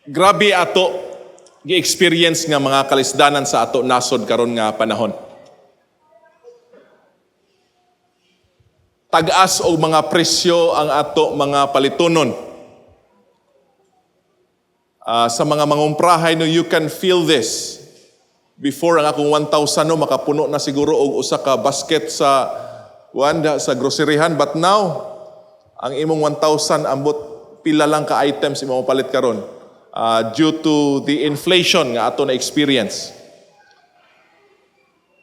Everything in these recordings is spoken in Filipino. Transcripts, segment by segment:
Grabe ato gi-experience nga mga kalisdanan sa ato nasod karon nga panahon. Tag-as og mga presyo ang ato mga palitunon. Sa mga mangumprahay no, you can feel this. Before ang akong 1,000 no, makapuno na siguro og usa ka basket sa sa groceryhan, but now ang imong 1,000 ambot pila lang ka items imong palit karon. Due to the inflation nga ato na experience.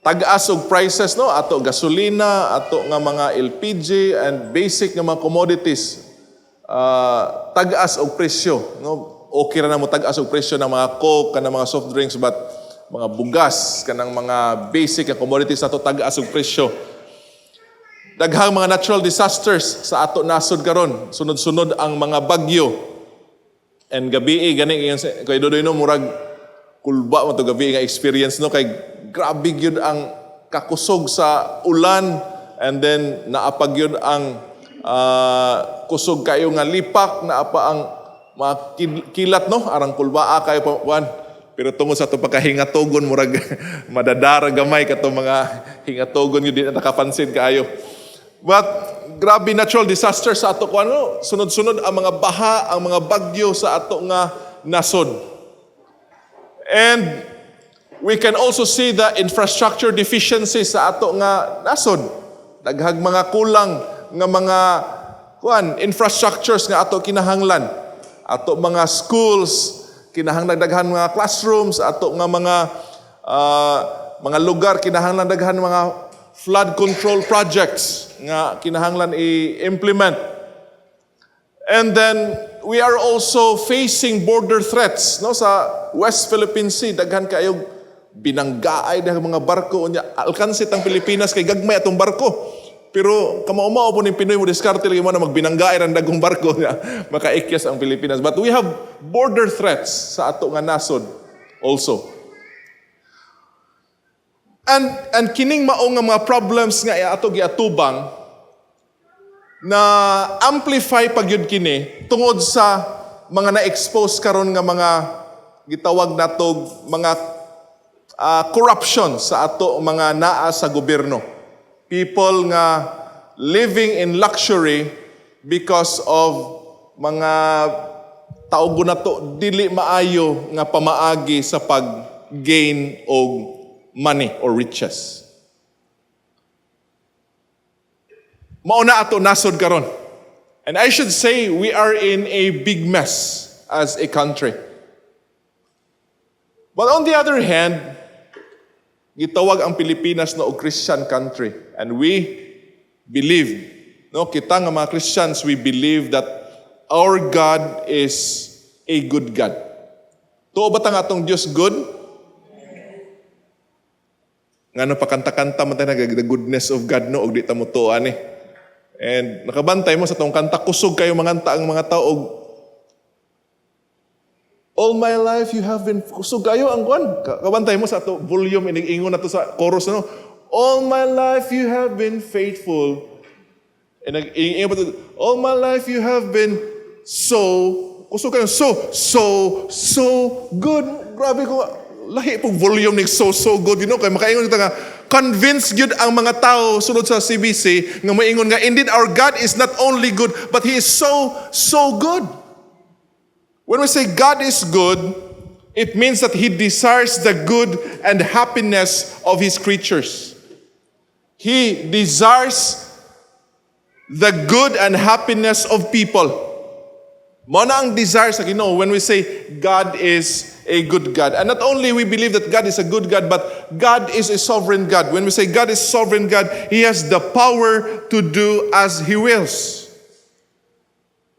Tag-as og prices no, ato gasolina, ato nga mga LPG and basic nga mga commodities. Tag-as og presyo no. Okay ra na mo tag-as og presyo ng mga Coke, kanang mga soft drinks, but mga bugas, kanang mga basic nga commodities ato tag-as og presyo. Daghang mga natural disasters sa ato nasod karon. Sunod-sunod ang mga bagyo. And gabi gani kay Dodoy no, murag kulba man to gabi nga experience no, kay grabe gyud ang kakusog sa ulan, and then naapag yun ang kusog kayo nga lipak, naapa ang mga kilat no, arang kulbaa kayo pa. Pero tungod sa ito pagkahingatogon, murag madadara gamay kato mga hingatogon yun, di na nakapansin kayo. But grabe natural disaster sa ato ko ano, sunod-sunod ang mga baha, ang mga bagyo sa ato nga nasod. And we can also see the infrastructure deficiency sa ato nga nasod. Daghang mga kulang nga mga infrastructures nga ato kinahanglan. Ato mga schools, kinahanglan daghan mga classrooms, ato nga mga lugar kinahanglan daghan mga flood control projects nga kinahanglan i-implement. And then we are also facing border threats no, sa West Philippine Sea. Daghan kayo binanggaay daghang mga barko unya alkansit ang Pilipinas kay gagmay atong barko. Pero kamao-mao po ni Pinoy mo diskarte lagi mo na magbinanggaay ang dagong barko niya makaikyas ang Pilipinas. But we have border threats sa ato nga nasod also. And kining mao nga mga problems nga ato giatubang na amplify pagyud kini tungod sa mga na-expose karon nga mga gitawag natog mga corruption sa ato mga naa sa gobyerno. People nga living in luxury because of mga tawgo nato dili maayo nga pamaagi sa pag-gain og money or riches. Mauna ato nasod karon. And I should say we are in a big mess as a country. But on the other hand, gitawag ang Pilipinas na og Christian country, and we believe, no, kita nga mga Christians, we believe that our God is a good God. Tuo ba tang atong Dios good? Ngano pakanta-kanta man tayo the goodness of God no, og di ta mo tuan eh. And nakabantay mo sa tong kanta, kusog kayo manganta ang mga tao og all my life you have been, kusog kayo ang kwan. Kabantay mo sa to volume, iningon na to sa chorus no. All my life you have been faithful. And nag-iingon pa to, all my life you have been so, kusog kayo, so good. Grabe ko, lahi pong volume ni so good, you know, kaya makaingon kita nga, convinced yun ang mga tao sunod sa CBC, nga maingon nga, indeed our God is not only good, but He is so good. When we say God is good, it means that He desires the good and happiness of His creatures. He desires the good and happiness of people. Mo na ang desire sa Ginoo when we say God is a good God. And not only we believe that God is a good God, but God is a sovereign God. When we say God is sovereign God, He has the power to do as He wills.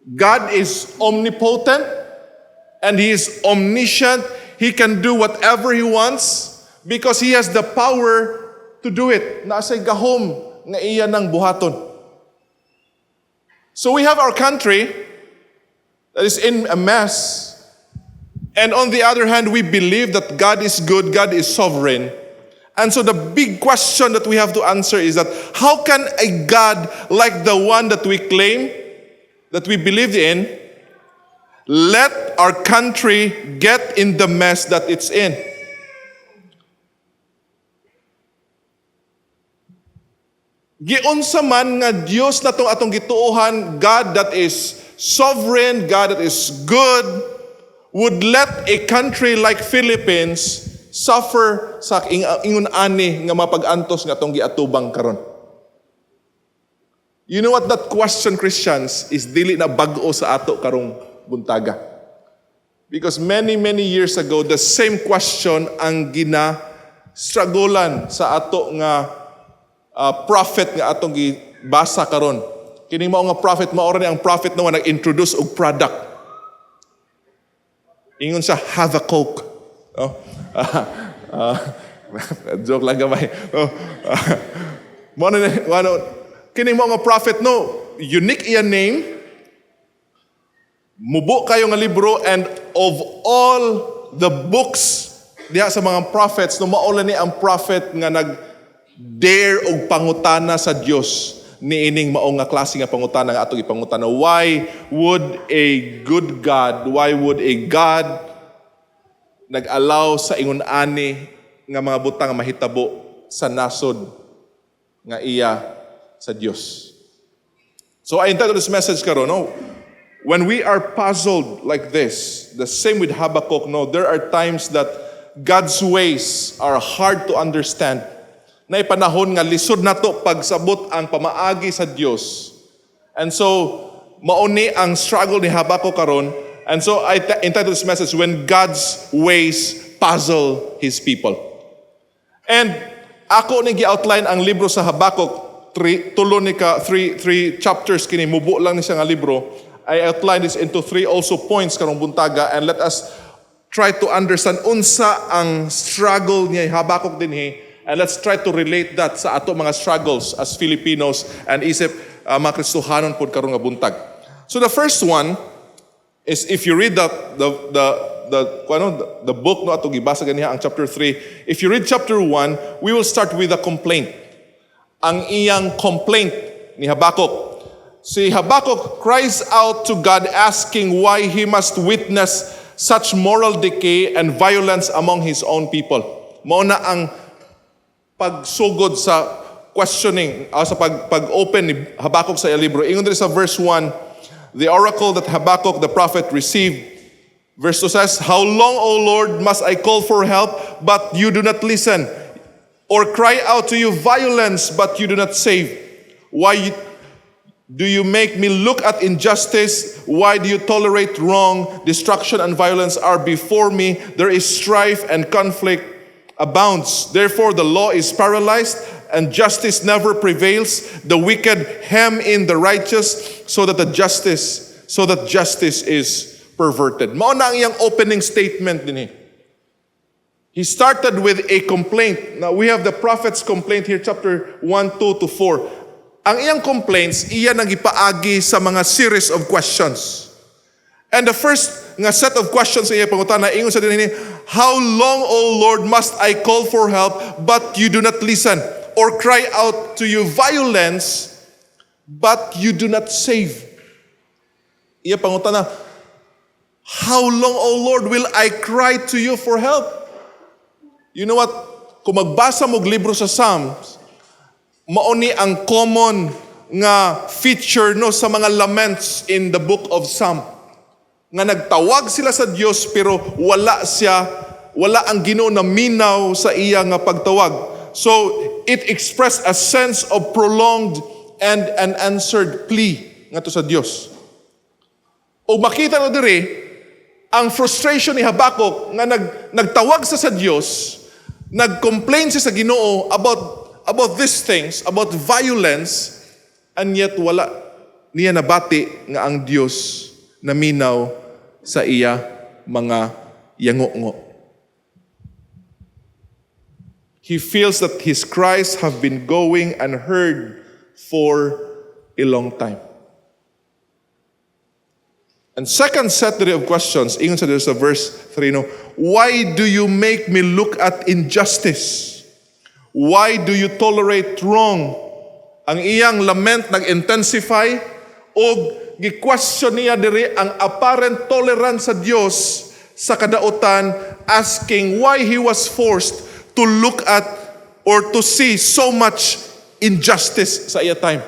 God is omnipotent and He is omniscient. He can do whatever He wants because He has the power to do it. Nasa gahom nga iya ng buhaton. So we have our country that is in a mess. And on the other hand, we believe that God is good, God is sovereign. And so the big question that we have to answer is that how can a God like the one that we claim, that we believe in, Let our country get in the mess that it's in. Giunsa man nga Dios na itong atong gituuhan, God that is sovereign, God that is good, would let a country like Philippines suffer sa ingon ani nga mapag-antos nga atong giatubang karon. You know what that question, Christians, is dili na bag-o sa ato karong buntaga. Because many years ago, the same question ang gina-strugglean sa ato nga prophet nga atong gibasa karon. Kining mao nga prophet, mao ni ang prophet na nag-introduce og product. Ingon siya, have a Coke. Oh. Joke lang gamay. Oh. Kining mao nga prophet, no, unique iya name. Mubo kayo nga libro, and of all the books diha sa mga prophets, no, mao ni ang prophet nga nag-dare og pangutana sa Dios niining mao nga klase nga pangutana nga ato ipangutana. Why would a good God, why would a God nag-allow sa ingon ani nga mga butang nga mahitabo sa nasod nga iya sa Dios? So I entitled this message karon, no, when we are puzzled like this, the same with Habakkuk, no, there are times that God's ways are hard to understand. Na ipanahon nga lisod nato pagsabot ang pamaagi sa Dios. And so mauni ang struggle ni Habakkuk karon. And so I entitled this message, when God's ways puzzle His people. And ako ni gi-outline ang libro sa Habakkuk, three chapters kini, mubo lang ni siya nga libro. I outlined this into 3 also points karong buntaga, and let us try to understand unsa ang struggle ni Habakkuk dinhi, and let's try to relate that sa ato mga struggles as Filipinos and isip mga Kristohanon pod karong nga buntag. So the first one is, if you read the book no ato gibasa ganiha ang chapter 3, if you read chapter 1, we will start with a complaint. Ang iyang complaint ni Habakkuk. Si Habakkuk cries out to God asking why he must witness such moral decay and violence among his own people. Mao na ang pagsugod sa questioning, sa pag-open ni Habakkuk sa libro. Ingon diri sa verse 1, the oracle that Habakkuk the prophet received. Verse 2 says, "How long, O Lord, must I call for help, but you do not listen? Or cry out to you violence, but you do not save? Why do you make me look at injustice? Why do you tolerate wrong? Destruction and violence are before me. There is strife and conflict abounds. Therefore the law is paralyzed and justice never prevails. The wicked hem in the righteous so that justice is perverted." Mao na ang iyang opening statement dinhi. He started with a complaint. Now we have the prophet's complaint here, chapter 1, 2 to 4. Ang iyang complaints, iya nang ipaagi sa mga series of questions. And the first nga set of questions sa iya pangutana, ingon sa dinhi, "How long, O Lord, must I call for help, but you do not listen? Or cry out to you violence, but you do not save?" Iya pangutana, how long, O Lord, will I cry to you for help? You know what? Kung magbasa mo libro sa Psalms, mauni ang common nga feature no sa mga laments in the book of Psalm. Nga nagtawag sila sa Dios pero wala ang Ginoo na minaw sa iya nga pagtawag. So it expressed a sense of prolonged and unanswered plea ngadto sa Dios. O makita no diri ang frustration ni Habakkuk nga nagtawag sa Dios, nag-complain siya sa Ginoo about these things, about violence, and yet wala niya nabati nga ang Dios naminaw sa iya mga yango-ngo. He feels that his cries have been going unheard for a long time. And second set of questions, ingon sa verse 3, no, why do you make me look at injustice? Why do you tolerate wrong? Ang iyang lament nag-intensify o gi-question niya diri ang apparent tolerance sa Dios sa kadautan, asking why he was forced to look at or to see so much injustice sa iya time.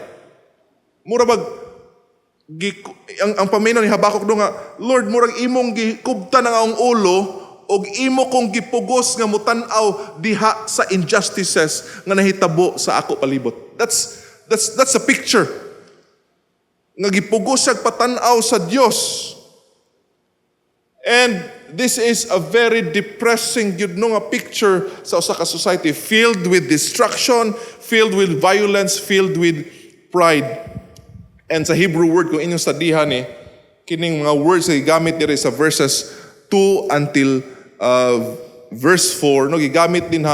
Mura bag ang paminaw ni Habakuk do nga, Lord, murag imong gikubtan ang aong ulo og imo kong gipugos nga mutan-aw diha sa injustices nga nahitabo sa ako palibot. That's a picture. Nga gipugos siya patan-aw sa Dios. And this is a very depressing gyud no nga picture sa usa ka society filled with destruction, filled with violence, filled with pride. And sa Hebrew word kung inyong studihan kining mga words na gigamit diri sa verses 2 until verse 4 no gigamit din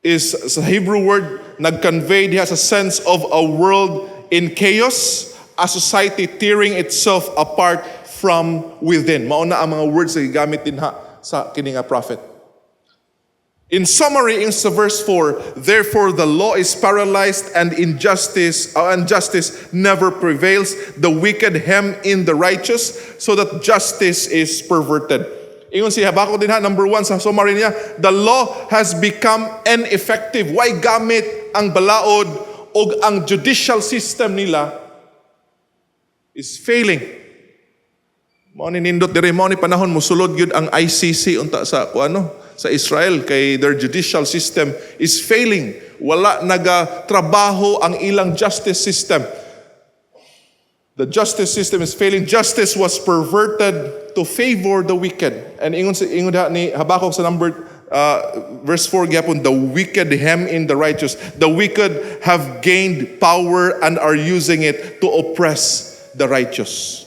is sa Hebrew word nag-convey diha sa sense of a world in chaos, a society tearing itself apart from within. Mao na ang mga words na gigamit din sa kini nga prophet. In summary, in sa verse 4, therefore the law is paralyzed and injustice never prevails. The wicked hem in the righteous so that justice is perverted. Ingon si Habakuk din number 1 sa summary niya, the law has become ineffective. Why gamit ang balaod o ang judicial system nila is failing. Mao ni nindot diri mao ni panahon mosulod gyud ang ICC unta sa sa Israel kay their judicial system is failing. Wala nagatrabaho ang ilang justice system. The justice system is failing. Justice was perverted to favor the wicked. And ingon ni Habakuk sa verse 4 gyapon, the wicked hem in the righteous. The wicked have gained power and are using it to oppress the righteous.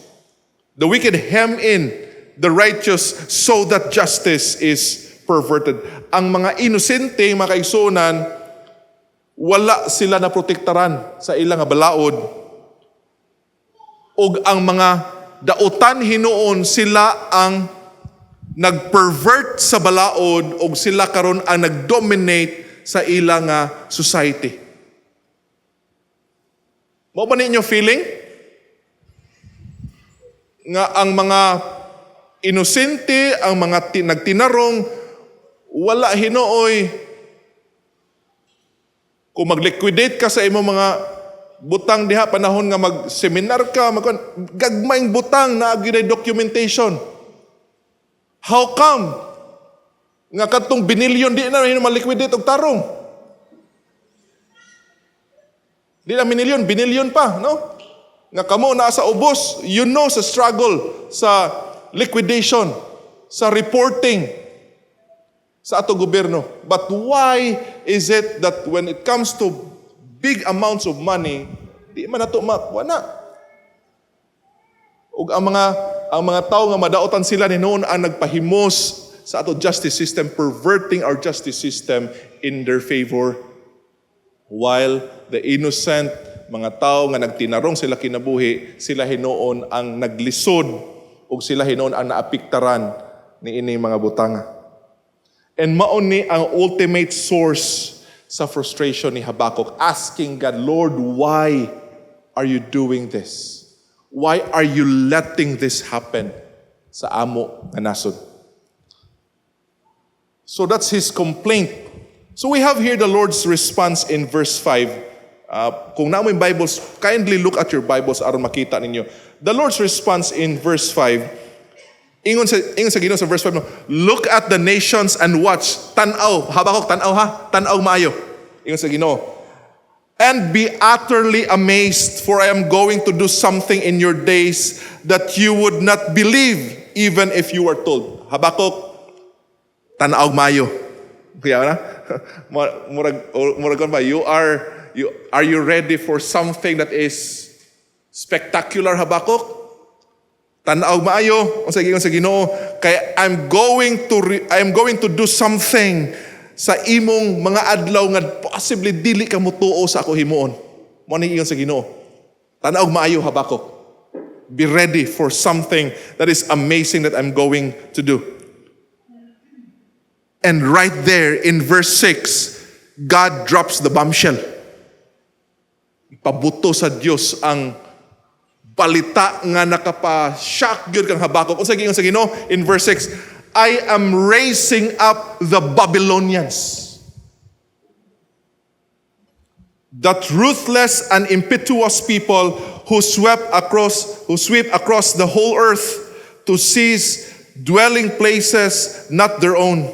The wicked hem in the righteous so that justice is perverted. Ang mga inosente, mga kaigsunan, wala sila na protektaran sa ilang balaod. O ang mga dautan hinuon, sila ang nag-pervert sa balaod o sila karon ang nag-dominate sa ilang society. Mao ba ninyo feeling? Nga ang mga inosente, ang mga nagtinarong, wala hinooy. Kung mag-liquidate ka sa imong mga butang diha, panahon nga mag-seminar ka, gagmayng butang na aginay documentation. How come? Nga katong binilyon, di na ma-liquidate og tarong. Di na binilyon pa, no? Nga kamo na sa ubos, sa struggle, sa liquidation, sa reporting, sa ato gobyerno. But why is it that when it comes to big amounts of money, di man nato wala. Ug ang mga tao nga madaotan sila ni noon ang nagpahimos sa ato justice system, perverting our justice system in their favor, while the innocent mga tao nga nagtinarong sila kinabuhi, sila hinuon ang naglisod ug sila hinuon ang naapiktaran ni ini mga butanga. And maon ni ang ultimate source sa frustration ni Habakuk, asking God, Lord, why are you doing this? Why are you letting this happen sa amo nga nasod? So that's his complaint. So we have here the Lord's response in verse 5. Kung namoy Bibles, kindly look at your Bibles aron makita ninyo. The Lord's response in verse 5, ingon sa Ginoo sa verse 5, no, look at the nations and watch. Tanaw, Habakuk, tanaw ha? Tanaw maayo. Ingon sa Ginoo. And be utterly amazed, for I am going to do something in your days that you would not believe, even if you were told. Habakuk, tanaw maayo. Kaya na? Murag ba? Are you ready for something that is spectacular, Habakuk? Tanaw maayo, o sa Ginoo, kaya I'm going to do something sa imong mga adlaw nga possibly dili ka mutuo sa ako himuon. Mo ni ingon sa Ginoo. Tanaw maayo, Habakuk. Be ready for something that is amazing that I'm going to do. And right there in verse 6, God drops the bombshell. Ipabuto sa Dios ang balita nga nakapa-shock gyud kang Habakuk. Unsa giingon sa Ginoo in verse 6, I am raising up the Babylonians, that ruthless and impetuous people who sweep across the whole earth to seize dwelling places not their own.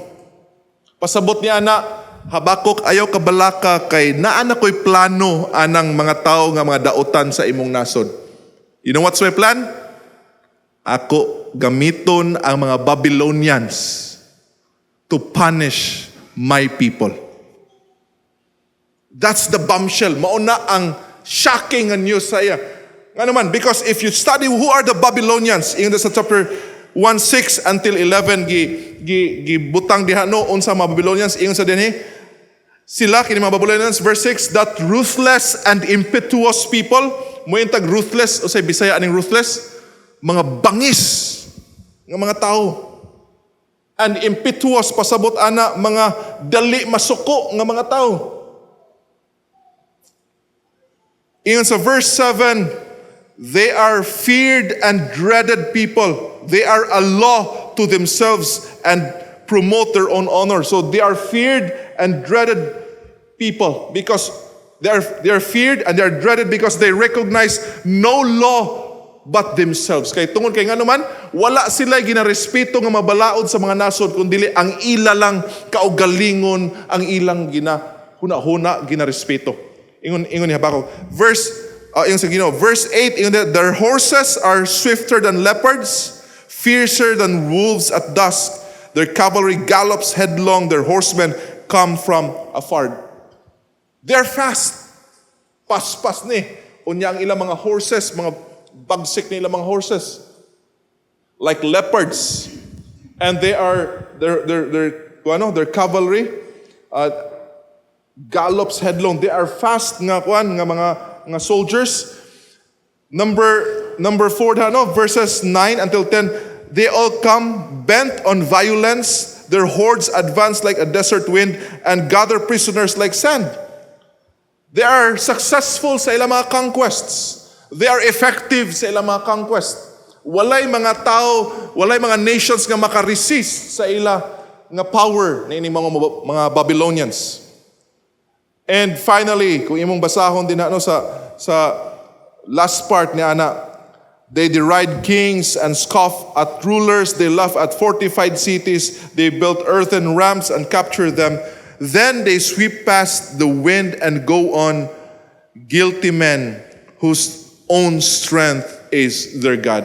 Pasabot niya na, Habakuk, ayaw kabalaka kay naana ko'y plano anang mga tao nga mga dautan sa imong nasod. You know what's my plan? Ako gamiton ang mga Babylonians to punish my people. That's the bombshell. Mauna ang shocking news sa iya. Nga naman, because if you study who are the Babylonians, in sa chapter 1:6 until 11, gibutang diha no, unsa mga Babylonians, ingon sa dinhi, sila, kini mga Babylonians, verse 6, that ruthless and impetuous people, mo yung tag ruthless, o say Bisaya aning ruthless, mga bangis ng mga tao. And impetuous, pasabot ana, mga dali masuko ng mga tao. Ingon sa verse 7, they are feared and dreaded people. They are a law to themselves and promote their own honor. So they are feared and dreaded people because they are feared and they are dreaded because they recognize no law but themselves. Kay tungod kay ngano man, wala sila ginarespeto nga mabalaod sa mga nasod kundi ang ila lang kaugalingon, ang ilang huna-huna ginarespeto. Ingon ni Habakuk. Verse 8, ingon that their horses are swifter than leopards, fiercer than wolves at dusk. Their cavalry gallops headlong, their horsemen come from afar. They're fast. Pas-pas ni. Unya ang ilang mga horses, mga bagsik ni ilang mga horses. Like leopards. And their cavalry gallops headlong. They are fast nga mga soldiers. Number 4 verses 9 until 10. They all come bent on violence. Their hordes advance like a desert wind and gather prisoners like sand. They are successful sa ilang mga conquests. They are effective sa ilang mga conquests. Walay mga tao, walay mga nations nga makaresist sa ila nga power na ining mga Babylonians. And finally, kung imong basahon din sa last part ni ana, they deride kings and scoff at rulers. They laugh at fortified cities. They build earthen ramps and capture them. Then they sweep past the wind and go on, guilty men whose own strength is their God.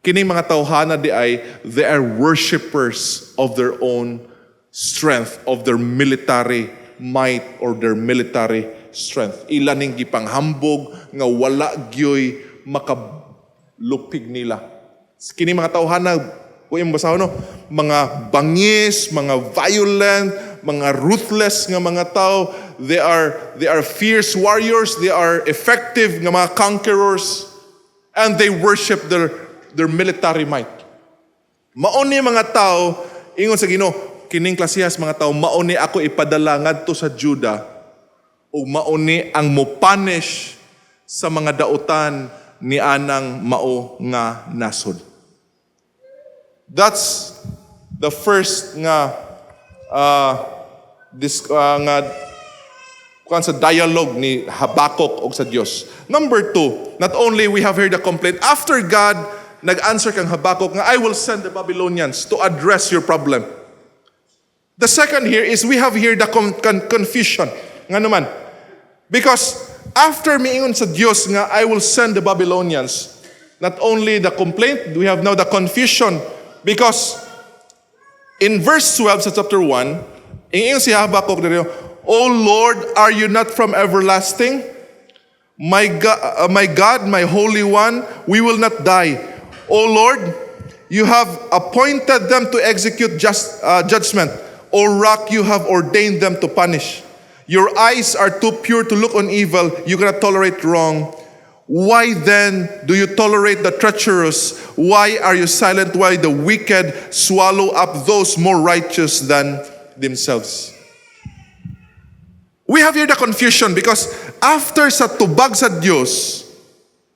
Kining mga tawhana di ay, they are worshipers of their own strength, of their military might or their military strength. Ilan ning gipanghambog nga wala gyoy lupig nila. Kini mga tawhana, kung yung basahon, mga bangis, mga violent, mga ruthless nga mga tao, they are fierce warriors, they are effective nga mga conquerors, and they worship their military might. Mauni mga tao, ingon sa Ginoo, kining klasihas mga tao, mauni ako ipadala ngadto sa Juda, o mauni ang mo-punish sa mga dautan ni anang mao nga nasod. That's the first nga sa dialogue ni Habakuk og sa Dios. Number 2, not only we have heard the complaint, after God nag-answer kang Habakuk nga I will send the Babylonians to address your problem. The second here is we have here the confusion. Nga naman, because after miingon sa Diyos nga, I will send the Babylonians, not only the complaint, we have now the confusion. Because in verse 12 sa chapter 1, ingon si Habakuk dito, O Lord, are you not from everlasting? My God, my Holy One, we will not die. O Lord, you have appointed them to execute judgment. O Rock, you have ordained them to punish. Your eyes are too pure to look on evil. You cannot tolerate wrong. Why then do you tolerate the treacherous? Why are you silent? Why the wicked swallow up those more righteous than themselves? We have here the confusion because after sa tubag sa Diyos,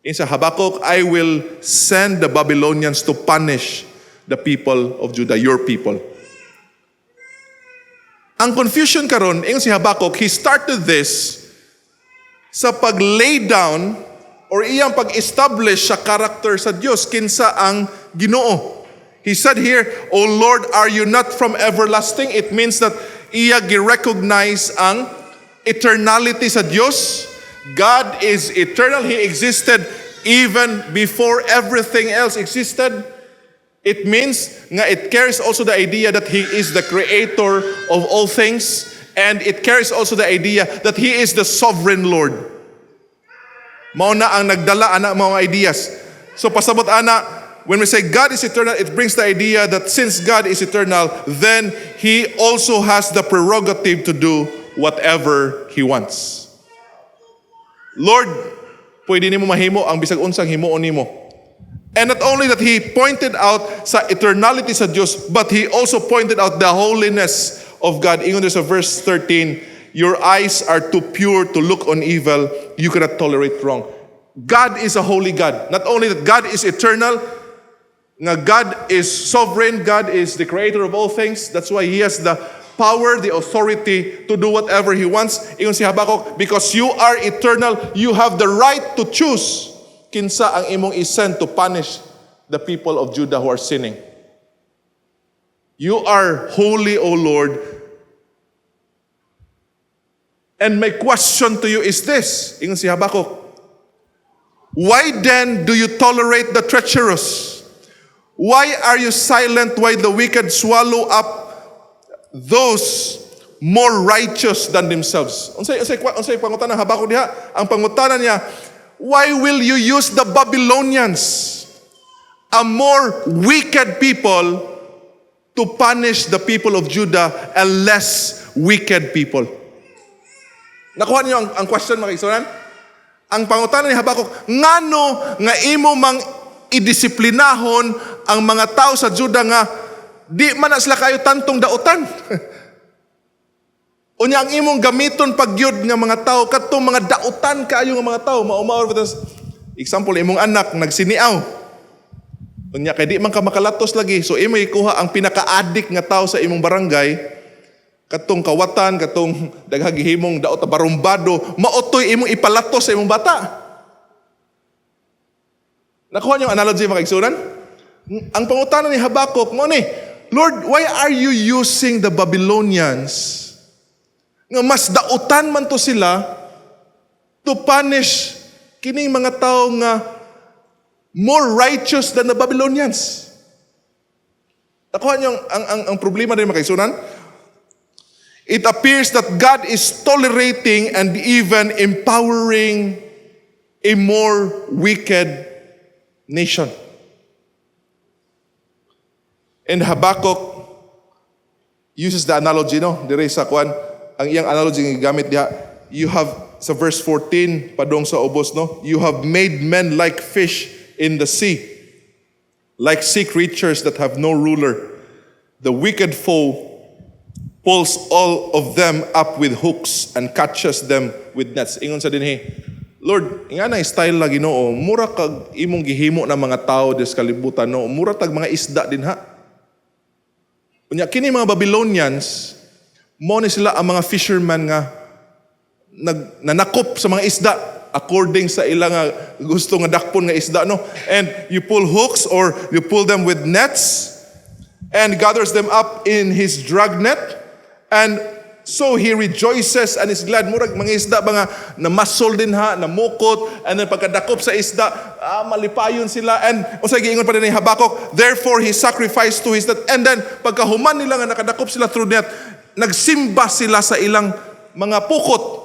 In sa Habakkuk, I will send the Babylonians to punish the people of Judah, your people. Ang confusion karon, ingon si Habakkuk, he started this sa pag-lay down or iyang pag-establish sa character sa Diyos kinsa ang Ginoo. He said here, O Lord, are you not from everlasting? It means that iya gi-recognize ang eternality sa Diyos. God is eternal. He existed even before everything else existed. It means nga it carries also the idea that He is the creator of all things, and it carries also the idea that He is the sovereign Lord. Mao na ang nagdala ana mga ideas. So pasabot ana, when we say God is eternal, it brings the idea that since God is eternal, then He also has the prerogative to do whatever He wants. Lord, pwede nimo mahimo ang bisag unsang himuon nimo. And not only that He pointed out sa eternality sa Diyos, but He also pointed out the holiness of God. Ingon sa verse 13, your eyes are too pure to look on evil, you cannot tolerate wrong. God is a holy God. Not only that God is eternal, nga God is sovereign, God is the creator of all things. That's why He has the power, the authority to do whatever He wants. Ingon si Habakkuk, because you are eternal, you have the right to choose kinsa ang imong isend to punish the people of Judah who are sinning. You are holy, O Lord. And my question to you is this, ingon si Habakkuk, why then do you tolerate the treacherous? Why are you silent while the wicked swallow up those more righteous than themselves? Unsay pangutana ng Habakkuk diha? Ang pangutana niya, why will you use the Babylonians, a more wicked people, to punish the people of Judah, a less wicked people? Nakuha niyo ang question, mga kaibigan? Ang pangutana ni Habakkuk, ngano nga imo mang idisiplinahon ang mga tao sa Judah nga di man na sila kayo tantong dautan. Unya ang imong gamiton pagyud nga mga tao kadtong mga dautan kaayo nga mga tao maumaor bitas. Example, imong anak nagsiniaw. Unya kay di man ka makalatos lagi, so imo ikuha ang pinaka-addict nga tao sa imong barangay, katong kawatan, katong daghagihimong daot barumbado, maotoy imong ipalatos sa imong bata. Nakuha niyo ang analogy, mga kaigsunan? Ang pangutana ni Habakkuk mo ni, Lord, why are you using the Babylonians nga mas dautan man to sila to punish kining mga tao nga more righteous than the Babylonians? Nakuha niyo ang problema din, mga kaigsunan? It appears that God is tolerating and even empowering a more wicked nation. And Habakkuk uses the analogy, no? Dire sa kwan, ang iyang analogy nga gamit diha, you have sa verse 14 padong sa ubos, no? You have made men like fish in the sea, like sea creatures that have no ruler. The wicked foe pulls all of them up with hooks and catches them with nets. Ingon sa dinhi, Lord, nga na style la Ginoo, mura kag imong gihimo na mga tao des kalibutan, no? Mura tag mga isda din ha. Unya kini mga Babylonians, mo ni sila ang mga fishermen nga nanakop sa mga isda according sa ilang gusto nga dakpon nga isda, no? And you pull hooks or you pull them with nets and gathers them up in his dragnet, and so he rejoices and is glad. Murag mga isda ba nga namasol din ha, namukot, and then pagkadakop sa isda, malipayon sila. And usay giingon pa din ni Habakkuk, therefore he sacrificed to his net. And then pagkahuman nila nga nakadakop sila through net, nagsimba sila sa ilang mga pukot.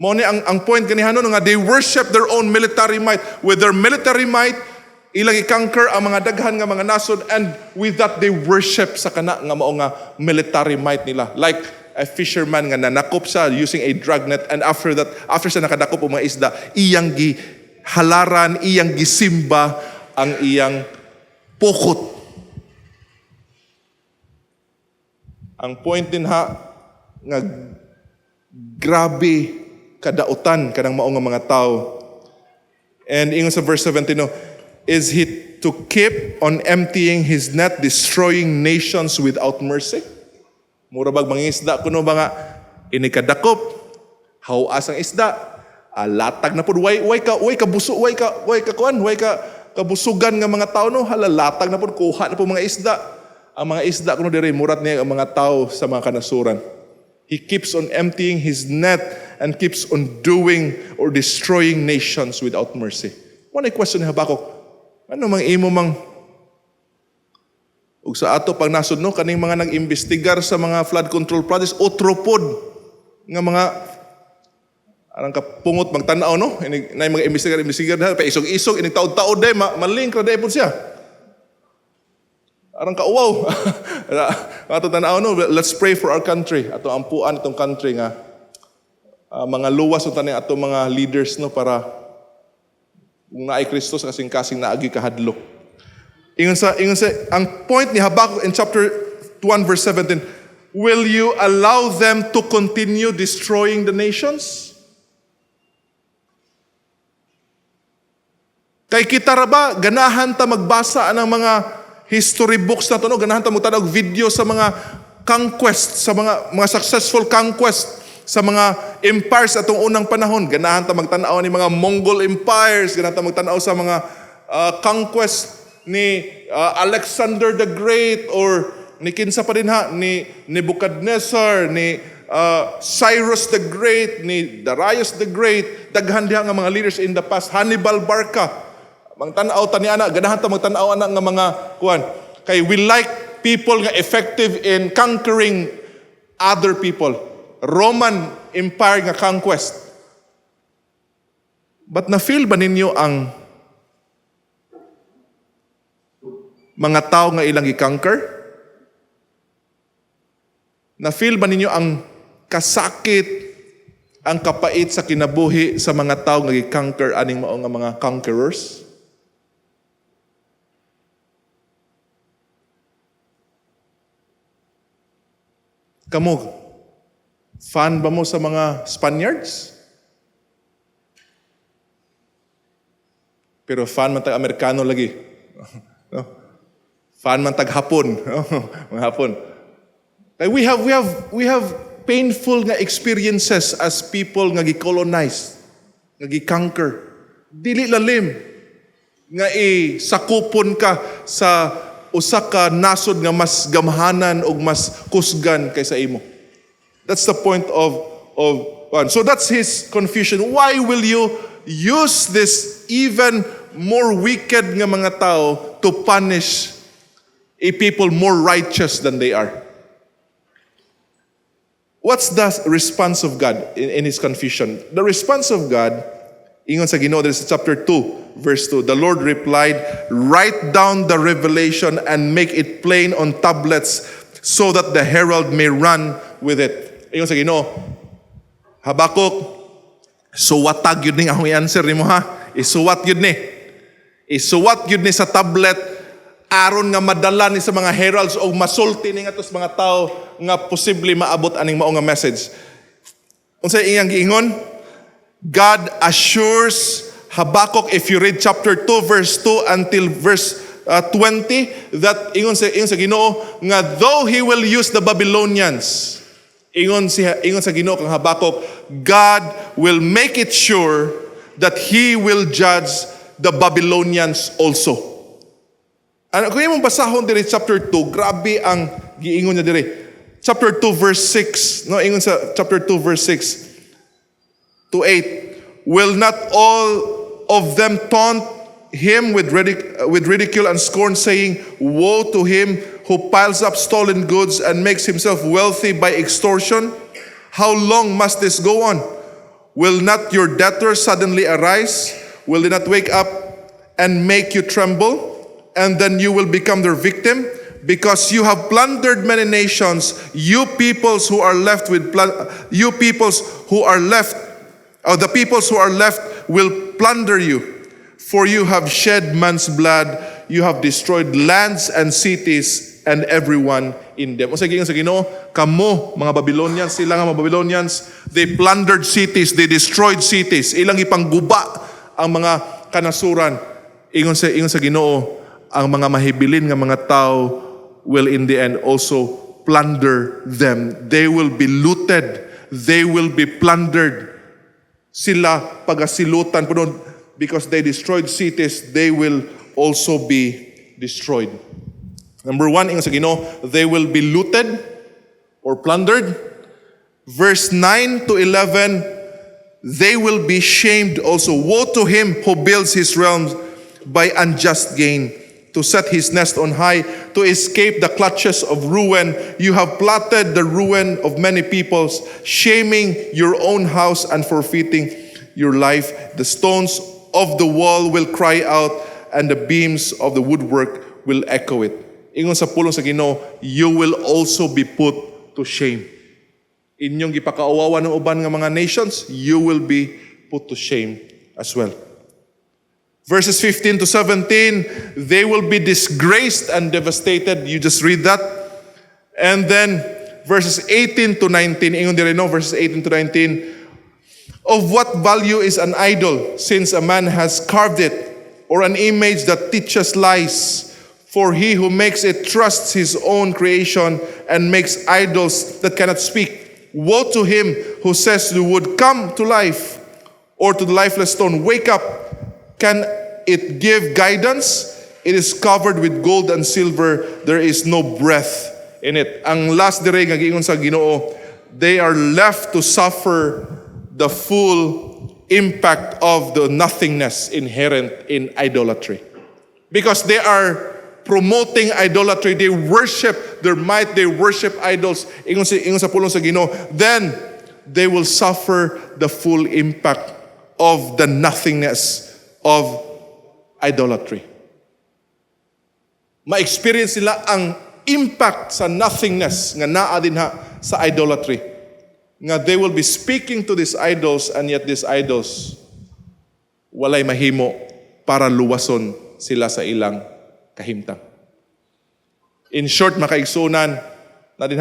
Mo ni ang point kanihanon nga they worship their own military might. With their military might, ilang i-conquer ang mga daghan nga mga nasod, and with that they worship sa kana nga mao nga military might nila. Like a fisherman nga nanakop sa using a dragnet, and after sa nakadakop og mga isda, iyang gihalaran, iyang gisimba ang iyang pukot. Ang point din ha nga grabe kadautan kanang mao nga mga tao And ingon sa verse 17, no, is he to keep on emptying his net, destroying nations without mercy? Mura bag mangingisda kuno ba nga inikadakop, hawas ang isda, latag na pud way kabusugan nga mga tao no, halalatag na pud kuha na pud mga isda. Ang mga isda kuno diri murat niya ang mga tao sa mga kanasuran. He keeps on emptying his net and keeps on doing or destroying nations without mercy. One question ni Habakuk, ano mang imo mang ug sa ato pag nasud no kaning mga nag-imbestigar sa mga flood control projects otropod nga mga arang kapungot magtan-aw no na mga imbestigar pa isog-isog ini taud-taud day malink ra day pud siya. Arang kauwaw. Ato tan-aw no, let's pray for our country. Ato ampuan itong country nga mga luwas unta ni ato mga leaders no para kung naay Kristo sa kasing-kasing naagi kahadlok. Ingon sa ang point ni Habakuk in chapter 1 verse 17, will you allow them to continue destroying the nations? Kay kita ra ba ganahan ta magbasa ng mga history books na to no, ganahan ta mo tanong video sa mga conquest, sa mga successful conquest sa mga empires atong unang panahon. Ganahan ta magtan-aw ni mga Mongol empires, ganahan ta magtan-aw sa mga conquest ni Alexander the Great or ni kinsa pa din ha ni Nebuchadnezzar, ni Cyrus the Great, ni Darius the Great, daghan diha nga mga leaders in the past, Hannibal Barca. Magtan-aw ta ni ana, ganahan ta magtan-aw ana nga mga kuan. Kay we like people nga effective in conquering other people. Roman Empire nga conquest. But na-feel ba ninyo ang mga tao nga ilang i-conquer? Na-feel ba ninyo ang kasakit, ang kapait sa kinabuhi sa mga tao nga i-conquer aning mao nga mga conquerors? Kamu, fan ba mo sa mga Spaniards? Pero fan man tag Amerikano lagi. No? Fan man tag Hapon, mga Hapon. Like we have painful nga experiences as people nga gi-colonize, nga gi-conquer. Dili lalim nga sakupon ka sa usa ka nasod nga mas gamhanan o mas kusgan kaysa imo. That's the point of one. So that's his confusion. Why will you use this even more wicked nga mga tao to punish a people more righteous than they are? What's the response of God in his confusion? The response of God, ingon sa Ginoo, this is chapter 2, verse 2. The Lord replied, write down the revelation and make it plain on tablets so that the herald may run with it. Ingon sa Ginoo, Habakuk, suwatag yun ni akong i-answer ni mo ha. Isuwat yun ni. Isuwat yun ni sa tablet aron nga madala ni sa mga heralds o masulti ni nga to sa mga tao nga posible maabot aning mao nga message. Unsay iyang giingon? God assures Habakkuk, if you read chapter 2 verse 2 until verse 20, that ingon sa Ginoo nga though he will use the Babylonians, ingon sa Ginoo kang Habakkuk, God will make it sure that he will judge the Babylonians also. Ano kung imong basahon diri chapter 2, grabe ang giingon niya diri. Chapter 2 verse 6, no, ingon sa chapter 2 verse 6 to 8, will not all of them taunt him with ridicule and scorn, saying, woe to him who piles up stolen goods and makes himself wealthy by extortion? How long must this go on? Will not your debtors suddenly arise? Will they not wake up and make you tremble? And then you will become their victim? Because you have plundered many nations, the peoples who are left will plunder you. For you have shed man's blood, you have destroyed lands and cities and everyone in them. O sa Ginoo, kamo mga Babylonians, sila nga mga Babylonians, they plundered cities, they destroyed cities. Ilang ipangguba ang mga kanasuran. Ingon sa Ginoo, ang mga mahibilin nga mga tao will in the end also plunder them. They will be looted. They will be plundered. Sila pagasilutan puno because they destroyed cities, they will also be destroyed. Number 1, ingon sa Ginoo, they will be looted or plundered. Verse 9 to 11, they will be shamed also. Woe to him who builds his realms by unjust gain, to set his nest on high, to escape the clutches of ruin. You have plotted the ruin of many peoples, shaming your own house and forfeiting your life. The stones of the wall will cry out, and the beams of the woodwork will echo it. Ingon sa pulong sa Ginoo, you will also be put to shame. Inyong gipakauwawa ng uban nga mga nations, you will be put to shame as well. Verses 15 to 17, they will be disgraced and devastated. You just read that. And then verses 18 to 19, ingon dire no, verses 18 to 19, of what value is an idol, since a man has carved it, or an image that teaches lies? For he who makes it trusts his own creation and makes idols that cannot speak. Woe to him who says to the wood, come to life, or to the lifeless stone, wake up. Can it give guidance? It is covered with gold and silver. There is no breath in it. Ang last dire nga giingon sa Ginoo, they are left to suffer the full impact of the nothingness inherent in idolatry. Because they are promoting idolatry, they worship their might, they worship idols. Ingon sa pulong sa Ginoo, then they will suffer the full impact of the nothingness of idolatry. Ma-experience nila ang impact sa nothingness nga naa din sa idolatry. Nga they will be speaking to these idols, and yet these idols walay mahimo para luwason sila sa ilang kahimtang. In short, makaigsunan na din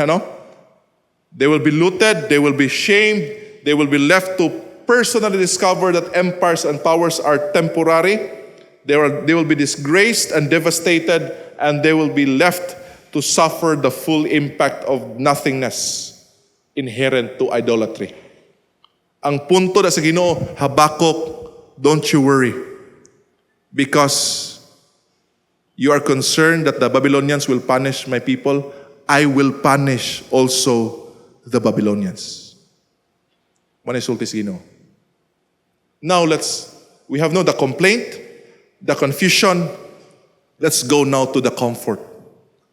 they will be looted, they will be shamed, they will be left to personally discover that empires and powers are temporary. They will be disgraced and devastated, and they will be left to suffer the full impact of nothingness inherent to idolatry. Ang punto na sa Ginoo, Habakuk, don't you worry, because you are concerned that the Babylonians will punish my people. I will punish also the Babylonians. Manisulti sa Ginoo. Now we have now the complaint, the confusion. Let's go now to the comfort.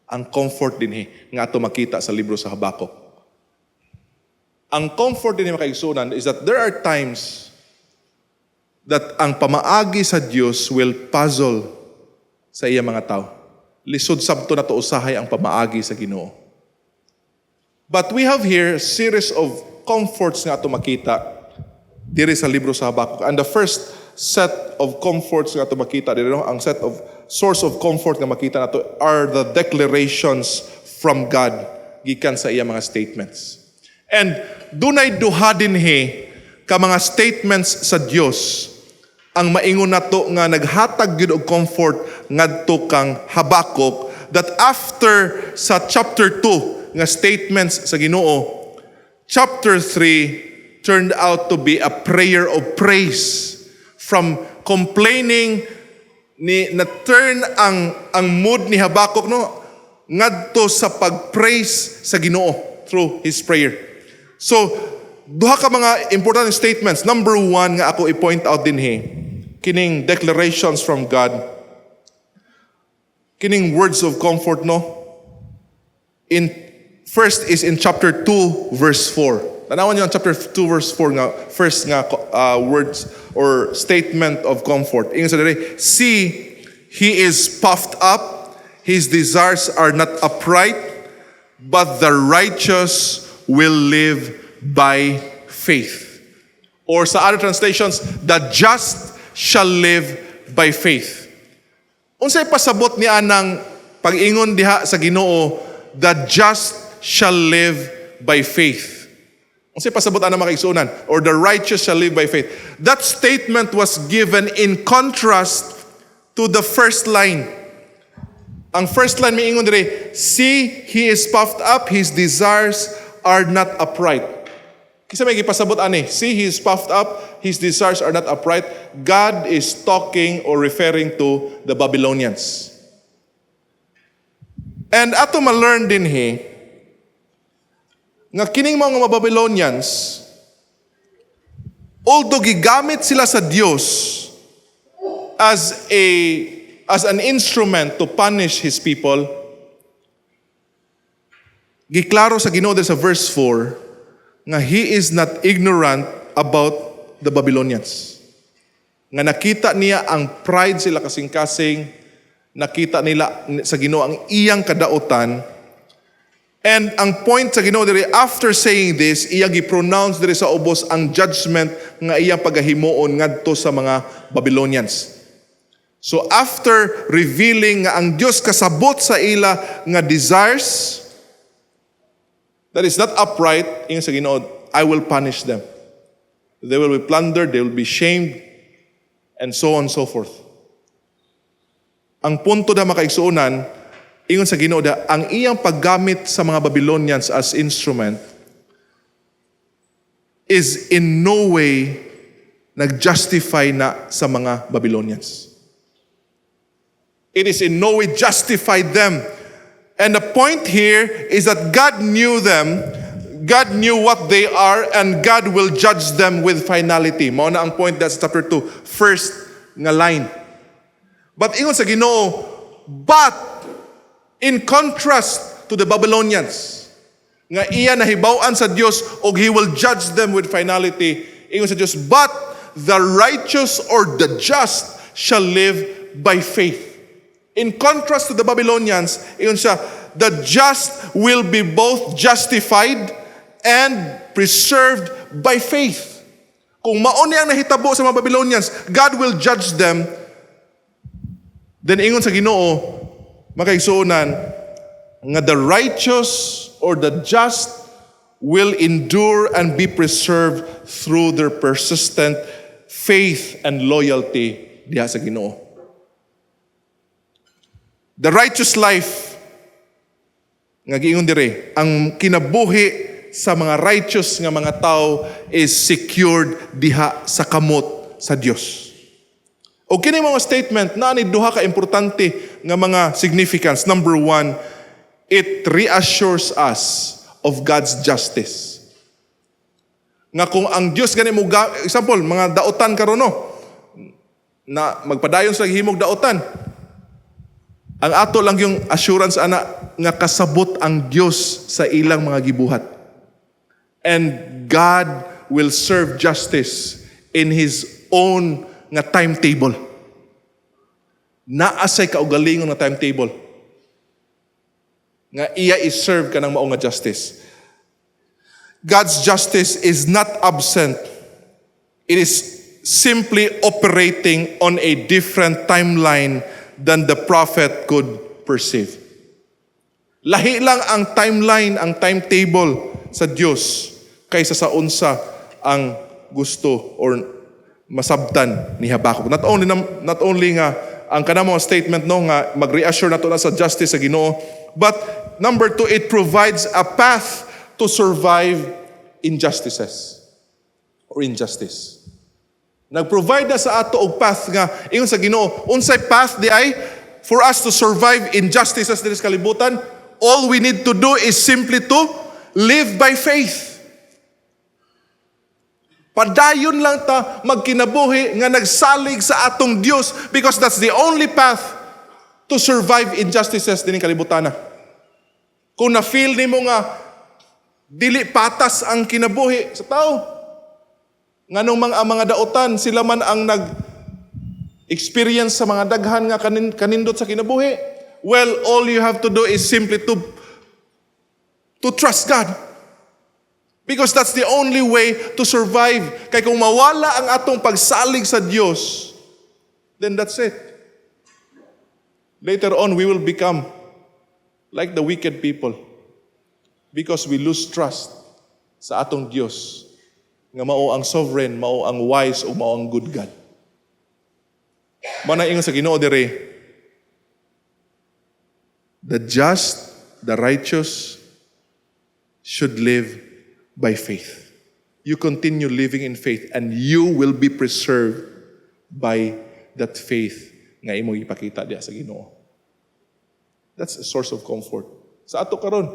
Ang comfort din nga ato makita sa libro sa Habakuk. Ang comfort din makaigsunan is that there are times that ang pamaagi sa Dios will puzzle sa iya mga tao. Lisod sabto na to usahay ang pamaagi sa Ginoo. But we have here a series of comforts nga ato makita diri sa libro sa Habakuk. And the first set of comforts nga ato makita diri ang set of source of comfort nga makita nato are the declarations from God gikan sa iya mga statements. And dunay duha dinhi ka mga statements sa Dios ang maingon nato nga naghatag gyud og comfort ngadto kang Habakuk, that after sa chapter 2 nga statements sa Ginoo, chapter 3 turned out to be a prayer of praise. From complaining na turn ang mood ni Habakuk ngadto sa pag-praise sa Ginoo through his prayer. So duha ka mga important statements. Number 1 nga ako i-point out dinhi, kining declarations from God, kining words of comfort first is in chapter 2 verse 4. Tanawan niyo ang chapter 2 verse 4 nga first nga words or statement of comfort. Ingon sa diri, see, he is puffed up, his desires are not upright, but the righteous will live by faith. Or sa other translations, the just shall live by faith. Unsay pasabot ni anang pag-ingon diha sa Ginoo, the just shall live by faith. Unsay pasabutan na makaigsunan? Or the righteous shall live by faith. That statement was given in contrast to the first line. Ang first line miingon dire, see, he is puffed up, his desires are not upright. Kisa may gipasabot ani, see, he is puffed up, his desires are not upright. God is talking or referring to the Babylonians. And ato ma-learn din nga kining mga Babylonians, although gigamit sila sa Dios as an instrument to punish His people, giklaro sa Ginoo sa verse 4 nga He is not ignorant about the Babylonians. Nga nakita niya ang pride sila kasing-kasing, nakita nila sa Ginoo ang iyang kadautan. And ang point sa Ginoo diri, after saying this, iyang gi-pronounce diri sa ubos ang judgment nga iyang pagahimuon ngadto sa mga Babylonians. So after revealing nga ang Dios kasabot sa ila nga desires that is not upright, ingon sa Ginoo, I will punish them. They will be plundered, they will be shamed, and so on and so forth. Ang punto na makaigsuunan, ingon sa Ginoo, ang iyang paggamit sa mga Babylonians as instrument is in no way nag-justify na sa mga Babylonians. It is in no way justified them. And the point here is that God knew them, God knew what they are, and God will judge them with finality. Mao na ang point, that's chapter 2, first nga line. But ingon sa Ginoo, but in contrast to the Babylonians, nga iya nahibaw-an sa Dios og He will judge them with finality, ingon sa Dios, but the righteous or the just shall live by faith. In contrast to the Babylonians, ingon siya, the just will be both justified and preserved by faith. Kung mauni ang nahitabo sa mga Babylonians, God will judge them. Then ingon sa Ginoo, makaigsuunan, nga the righteous or the just will endure and be preserved through their persistent faith and loyalty diha sa Ginoo. The righteous life, nga giingon dire, ang kinabuhi sa mga righteous nga mga tao is secured diha sa kamot sa Dios. O kini mga statement na ni duha ka importante nga mga significance. Number 1, it reassures us of God's justice. Nga kung ang Dios gani mo, example, mga daotan karon no, na magpadayon sa himog daotan. Ang ato lang yung assurance ana nga kasabot ang Dios sa ilang mga gibuhat. And God will serve justice in His own nga timetable. Naasay kaugalingon nga timetable. Nga iya is-serve ka ng mao nga justice. God's justice is not absent. It is simply operating on a different timeline than the prophet could perceive. Lahi lang ang timeline, ang timetable sa Dios kaysa sa unsa ang gusto or masabtan ni Habakuk. Not only nga ang kanamo statement no nga mag-reassure nato na sa justice sa Ginoo, but number 2, it provides a path to survive injustices or injustice. Nag-provide na sa ato og path nga ingon sa Ginoo, unsay path di ay for us to survive injustices dinhi sa kalibutan. All we need to do is simply to live by faith. Padayon lang ta magkinabuhi nga nagsalig sa atong Dios because that's the only path to survive injustices dinhi kalibutan. Kung na-feel nimo nga dili patas ang kinabuhi sa tao, nganong mga daotan sila man ang nag-experience sa mga daghan nga kanindot sa kinabuhi, well, all you have to do is simply to trust God. Because that's the only way to survive. Kaya kung mawala ang atong pagsalig sa Diyos, then that's it. Later on, we will become like the wicked people because we lose trust sa atong Dios nga mao ang sovereign, mao ang wise o mao ang good God. Mao na ingon sa Ginoo dire, the just, the righteous should live by faith. You continue living in faith and you will be preserved by that faith nga imong ipakita diya sa Ginoo. That's a source of comfort. Sa ato karon.